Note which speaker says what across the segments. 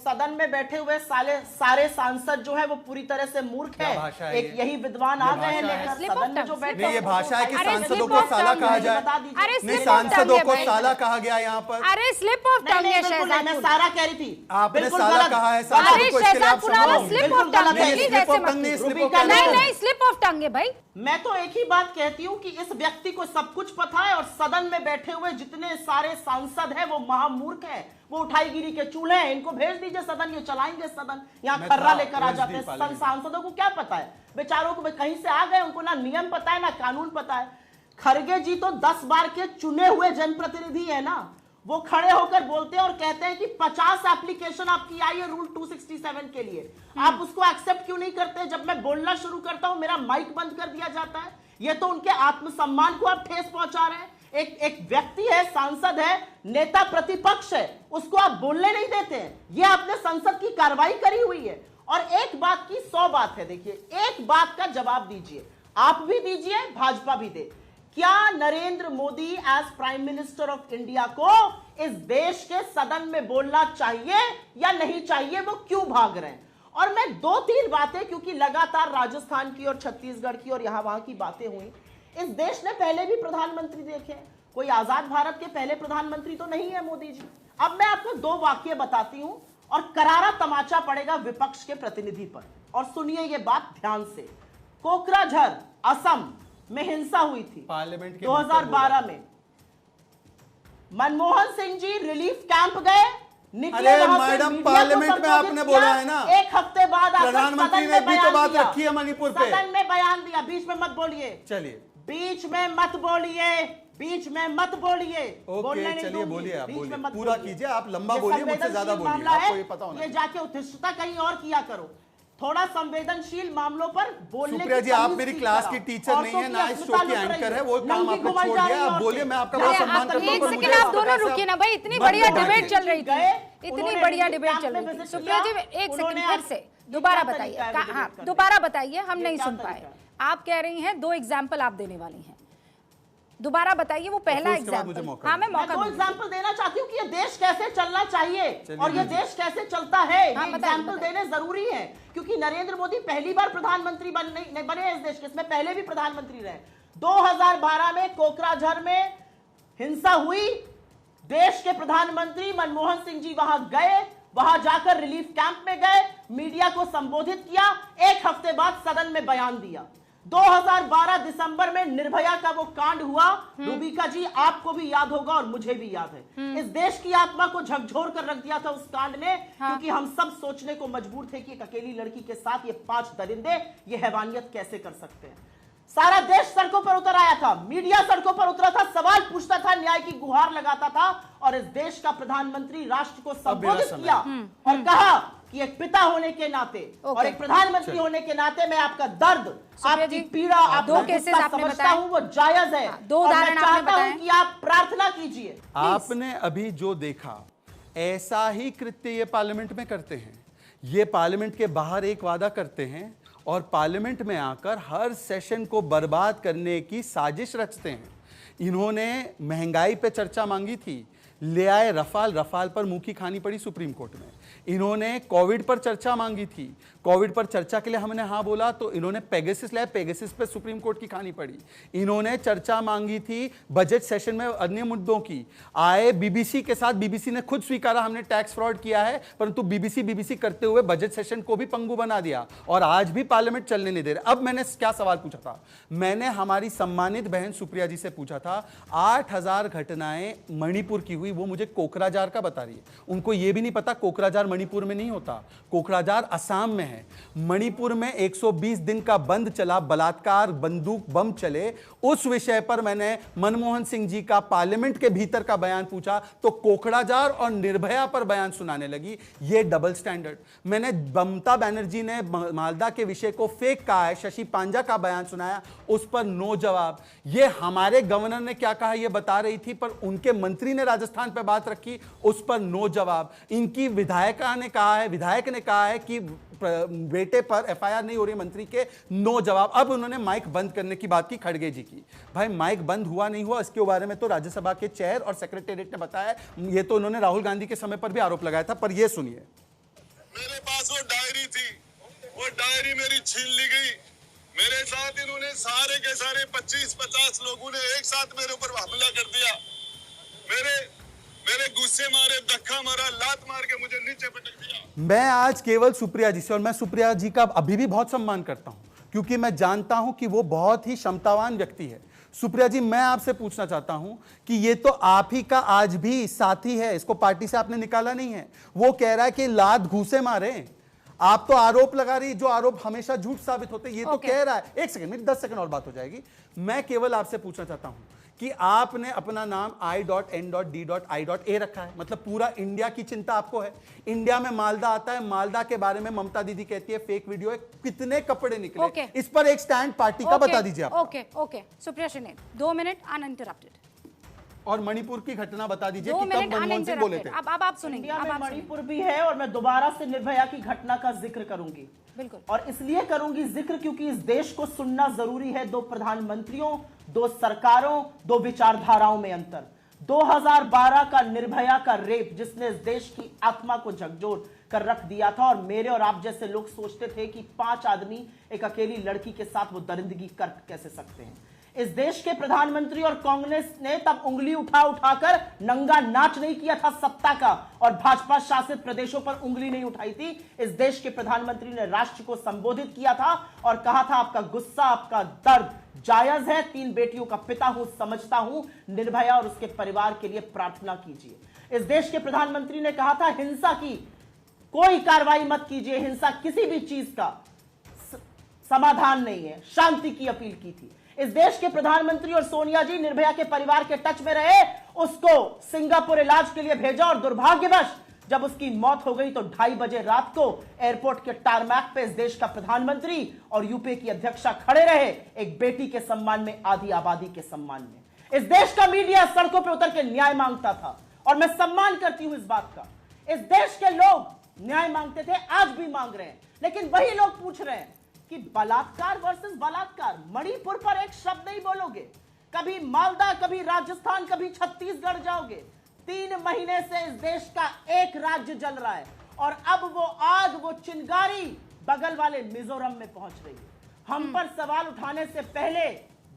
Speaker 1: सदन में बैठे हुए सारे सांसद जो है वो पूरी तरह से मूर्ख है। एक यही विद्वान आ गए हैं लेकर सदन में जो बैठे हैं।
Speaker 2: ये भाषा है कि सांसदों को साला कहा जाए। नहीं, सांसदों को साला कहा गया यहाँ पर।
Speaker 3: अरे स्लिप ऑफ टंग है शहजाद,
Speaker 1: मैं सारा कह रही थी,
Speaker 2: आपने साला कहा है।
Speaker 3: अरे शहजाद पुराना स्लिप ऑफ टंग है, नहीं स्लिप ऑफ टंग है भाई।
Speaker 1: मैं तो एक ही बात कहती हूँ कि इस व्यक्ति को सब कुछ पता है और सदन में बैठे हुए जितने सारे सांसद हैं वो महामूर्ख हैं, वो उठाईगिरी के चूल्हे हैं। इनको भेज दीजिए सदन, ये चलाएंगे सदन, यहाँ खर्रा लेकर आ जाते हैं। सांसदों को क्या पता है, बेचारों को कहीं से आ गए, उनको ना नियम पता है ना कानून पता है। खरगे जी तो 10 बार के चुने हुए जनप्रतिनिधि है ना, वो खड़े होकर बोलते हैं और कहते हैं कि 50 एप्लीकेशन आपकी आई है रूल 267 के लिए, आप उसको एक्सेप्ट क्यों नहीं करते? जब मैं बोलना शुरू करता हूं मेरा माइक बंद कर दिया जाता है। ये तो उनके आत्मसम्मान को आप ठेस पहुंचा रहे हैं। एक व्यक्ति है, सांसद है, नेता प्रतिपक्ष है, उसको आप बोलने नहीं देते हैं। ये आपने संसद की कार्रवाई करी हुई है। और एक बात की 100 बात है। देखिए, एक बात का जवाब दीजिए, आप भी दीजिए, भाजपा भी दे। क्या Narendra Modi as prime minister of India को इस देश के सदन में बोलना चाहिए या नहीं चाहिए? वो क्यों भाग रहे हैं? और मैं 2-3 बातें, क्योंकि लगातार राजस्थान की और छत्तीसगढ़ की और यहां वहां की बातें हुई। इस देश ने पहले भी प्रधानमंत्री देखे, कोई आजाद भारत के पहले प्रधानमंत्री तो नहीं है मोदी जी। अब मैं आपको 2 वाक्य बताती हूं और करारा तमाचा पड़ेगा विपक्ष के प्रतिनिधि पर, और सुनिए ये बात ध्यान से। कोकराझार असम में हिंसा हुई थी
Speaker 2: पार्लियामेंट के
Speaker 1: 2012 में। मनमोहन सिंह जी रिलीफ कैंप गए, निकले
Speaker 2: अरे
Speaker 1: वहां से,
Speaker 2: मैडम,
Speaker 1: मीडिया को
Speaker 2: पार्लियामेंट में
Speaker 1: संबोधित
Speaker 2: आपने
Speaker 1: किया।
Speaker 2: बोला है ना,
Speaker 1: एक हफ्ते बाद
Speaker 2: प्रधानमंत्री ने भी तो बात रखी है मणिपुर पे,
Speaker 1: सदन में बयान दिया। बीच में मत बोलिए,
Speaker 2: चलिए
Speaker 1: बीच में मत बोलिए, बीच में मत बोलिए।
Speaker 2: ओके, चलिए बोलिए, आप बोलिए, पूरा कीजिए, आप लंबा बोलिए, मुझसे ज्यादा बोलिए, आपको ये पता होना
Speaker 1: ये जाके उत्कृष्टता कहीं और किया करो। थोड़ा संवेदनशील मामलों पर बोलने की
Speaker 2: सुप्रिया जी, आप मेरी क्लास की टीचर नहीं है, ना इस शो की एंकर है, वो काम आपने छोड़ दिया। आप बोलिए, मैं आपका बहुत सम्मान करता हूं।
Speaker 3: एक सेकंड आप दोनों रुकिए ना भाई, इतनी बढ़िया डिबेट चल रही थी, इतनी बढ़िया डिबेट चल रही थी। सुप्रिया जी एक सेकंड फिर से दोबारा बताइए, हाँ दोबारा बताइए, हम नहीं सुन पाए। आप कह रही हैं 2 एग्जाम्पल आप देने वाली हैं, दोबारा बताइए वो पहला एग्जाम्पल। हाँ, मैं मौका
Speaker 1: 2 एग्जाम्पल देना चाहती हूँ कि ये देश कैसे चलना चाहिए और ये देश कैसे चलता है। एग्जाम्पल देने जरूरी है, क्योंकि नरेंद्र मोदी पहली बार प्रधानमंत्री नहीं बने इस देश के, इसमें पहले भी प्रधानमंत्री रहे। 2012 में कोकराझार में हिंसा हुई, देश के प्रधानमंत्री मनमोहन सिंह जी वहां गए, वहां जाकर रिलीफ कैंप में गए, मीडिया को संबोधित किया, एक हफ्ते बाद सदन में बयान दिया। 2012 दिसंबर में निर्भया का वो कांड हुआ, रूबिका जी आपको भी याद होगा और मुझे भी याद है। इस देश की आत्मा को झकझोर कर रख दिया था उस कांड ने, क्योंकि हम सब सोचने को मजबूर थे कि एक अकेली लड़की के साथ ये 5 दरिंदे ये हैवानियत कैसे कर सकते हैं। सारा देश सड़कों पर उतर आया था, मीडिया सड़कों पर उतरा था, सवाल पूछता था, न्याय की गुहार लगाता था, और इस देश का प्रधानमंत्री राष्ट्र को संबोधित किया और कहा कि एक पिता होने के नाते और एक प्रधानमंत्री होने के नाते मैं आपका दर्द, आपकी पीड़ा, आपका गुस्सा समझता हूं, वो जायज है।
Speaker 3: 2 उदाहरण आपने बताए
Speaker 1: कि आप प्रार्थना कीजिए।
Speaker 2: आपने अभी जो देखा, ऐसा ही कृत्य ये पार्लियामेंट में करते हैं। ये पार्लियामेंट के बाहर एक वादा करते हैं और पार्लियामेंट में आकर हर सेशन को बर्बाद करने की साजिश रचते हैं। इन्होंने महंगाई पे चर्चा मांगी थी, ले आए रफाल, रफाल पर मुंह की खानी पड़ी सुप्रीम कोर्ट में। इन्होंने कोविड पर चर्चा मांगी थी, कोविड पर चर्चा के लिए हमने हाँ बोला तो इन्होंने पेगासस लाए, पेगासस पे सुप्रीम कोर्ट की खानी पड़ी। इन्होंने चर्चा मांगी थी बजट सेशन में अन्य मुद्दों की, आए बीबीसी के साथ, बीबीसी ने खुद स्वीकारा हमने टैक्स फ्रॉड किया है, परंतु बीबीसी करते हुए बजट सेशन को भी पंगु बना दिया और आज भी पार्लियामेंट चलने नहीं दे रहे। अब मैंने क्या सवाल पूछा था, मैंने हमारी सम्मानित बहन सुप्रिया जी से पूछा था, 8000 घटनाएं मणिपुर की हुई, वो मुझे कोकराझार का बता रही है। उनको ये भी नहीं पता कोकराझार मणिपुर में नहीं होता, कोकराझार असम में है। मणिपुर में 120 दिन का बंद चला, बलात्कार, बंदूक, बम चले, उस विषय पर मैंने मनमोहन सिंह जी का पार्लियामेंट के भीतर का बयान पूछा तो कोकराझार और निर्भया पर बयान सुनाने लगी। ये डबल स्टैंडर्ड। मैंने ममता बनर्जी ने मालदा के विषय को फेक कहा है, शशि पांजा का बयान सुनाया, उस पर नो जवाब। ये हमारे गवर्नर ने क्या कहा ये बता रही थी, पर उनके मंत्री ने राजस्थान पर बात रखी, उस पर नो जवाब। इनकी विधायक ने कहा है कि बेटे पर एफआईआर नहीं हो रही मंत्री के, नो जवाब। अब उन्होंने माइक बंद करने की बात की खड़गे जी की। भाई माइक बंद हुआ नहीं हुआ इसके बारे में तो राज्यसभा के चेयर और सेक्रेटेरिएट ने बताया, ये तो उन्होंने राहुल गांधी के समय पर भी आरोप लगाया था। पर ये सुनिए,
Speaker 4: थी, वो डायरी मेरी छीन ली गई। मेरे साथ इन्होंने सारे के सारे 25-50 लोगों ने एक साथ मेरे ऊपर हमला कर दिया। मेरे गुस्से मारे, धक्का मारा, लात मार के मुझे नीचे पटक दिया।
Speaker 2: मैं आज केवल सुप्रिया जी से, और मैं सुप्रिया जी का अभी भी बहुत सम्मान करता हूं क्योंकि मैं जानता हूं कि वो बहुत ही क्षमतावान व्यक्ति है। सुप्रिया जी, मैं आपसे पूछना चाहता हूं कि ये तो आप ही का आज भी साथी है, इसको पार्टी से आपने निकाला नहीं है। वो कह रहा है कि लात घूसे मारे, आप तो आरोप लगा रही, जो आरोप हमेशा झूठ साबित होते, ये तो कह रहा है। एक सेकंड, मेरी 10 सेकंड और बात हो जाएगी। मैं केवल आपसे पूछना चाहता हूं कि आपने अपना नाम I.N.D.I.A रखा है, मतलब पूरा इंडिया की चिंता आपको है। इंडिया में मालदा आता है, मालदा के बारे में ममता दीदी कहती है फेक वीडियो है, कितने कपड़े निकले, इस पर एक स्टैंड पार्टी का बता दीजिए आप।
Speaker 3: Okay Supriya Shrinate, 2 minute uninterrupted.
Speaker 2: और मणिपुर की घटना बता दीजिए कि कब मनमोहन सिंह बोले थे।
Speaker 3: अब आप सुनेंगे।
Speaker 1: इंडिया में मणिपुर भी है और मैं दोबारा से निर्भया की घटना का जिक्र करूंगी।
Speaker 3: बिल्कुल।
Speaker 1: और इसलिए करूंगी जिक्र क्योंकि इस देश को सुनना जरूरी है। 2 प्रधानमंत्रियों, 2 सरकारों, 2 विचारधाराओं में अंतर। 2012 का निर्भया का रेप, जिसने इस देश की आत्मा को झकझोर कर रख दिया था, और मेरे और आप जैसे लोग सोचते थे कि 5 आदमी एक अकेली लड़की के साथ वो दरिंदगी कर कैसे सकते हैं। इस देश के प्रधानमंत्री और कांग्रेस ने तब उंगली उठाकर नंगा नाच नहीं किया था सत्ता का, और भाजपा शासित प्रदेशों पर उंगली नहीं उठाई थी। इस देश के प्रधानमंत्री ने राष्ट्र को संबोधित किया था और कहा था आपका गुस्सा, आपका दर्द जायज है, 3 बेटियों का पिता हूं, समझता हूं, निर्भया और उसके परिवार के लिए प्रार्थना कीजिए। इस देश के प्रधानमंत्री ने कहा था हिंसा की कोई कार्रवाई मत कीजिए, हिंसा किसी भी चीज का समाधान नहीं है, शांति की अपील की थी। इस देश के प्रधानमंत्री और सोनिया जी निर्भया के परिवार के टच में रहे, उसको सिंगापुर इलाज के लिए भेजा, और दुर्भाग्यवश जब उसकी मौत हो गई तो 2:30 बजे रात को एयरपोर्ट के टारमैक पे इस देश का प्रधानमंत्री और यूपीए की अध्यक्षा खड़े रहे, एक बेटी के सम्मान में, आधी आबादी के सम्मान में। इस देश का मीडिया सड़कों पर उतर के न्याय मांगता था, और मैं सम्मान करती हूं इस बात का। इस देश के लोग न्याय मांगते थे, आज भी मांग रहे हैं, लेकिन वही लोग पूछ रहे हैं कि बलात्कार वर्सेस बलात्कार, मणिपुर पर एक शब्द नहीं बोलोगे, कभी मालदा, कभी राजस्थान, कभी छत्तीसगढ़ जाओगे। 3 महीने से इस देश का एक राज्य जल रहा है, और अब वो आग, वो चिंगारी बगल वाले मिजोरम में पहुंच रही है। हम पर सवाल उठाने से पहले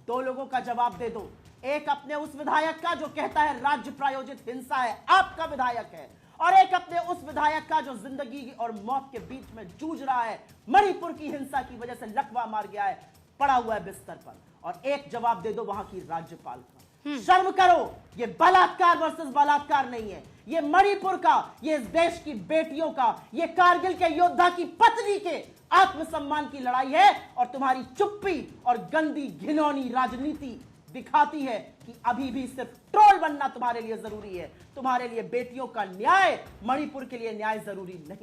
Speaker 1: 2 लोगों का जवाब दे दो। एक अपने उस विधायक का जो कहता है राज्य प्रायोजित हिंसा है, आपका विधायक है, और एक अपने उस विधायक का जो जिंदगी और मौत के बीच में जूझ रहा है, मणिपुर की हिंसा की वजह से लकवा मार गया है, पड़ा हुआ है बिस्तर पर। और एक जवाब दे दो वहां की राज्यपाल का। शर्म करो, ये बलात्कार वर्सेस बलात्कार नहीं है, ये मणिपुर का, ये इस देश की बेटियों का, ये कारगिल के योद्धा की पत्नी के आत्मसम्मान की लड़ाई है। और तुम्हारी चुप्पी और गंदी घिनौनी राजनीति दिखाती है कि अभी भी सिर्फ ट्रोल बनना तुम्हारे लिए जरूरी है। तुम्हारे लिए बेटियों का न्याय, मणिपुर के लिए न्याय जरूरी नहीं।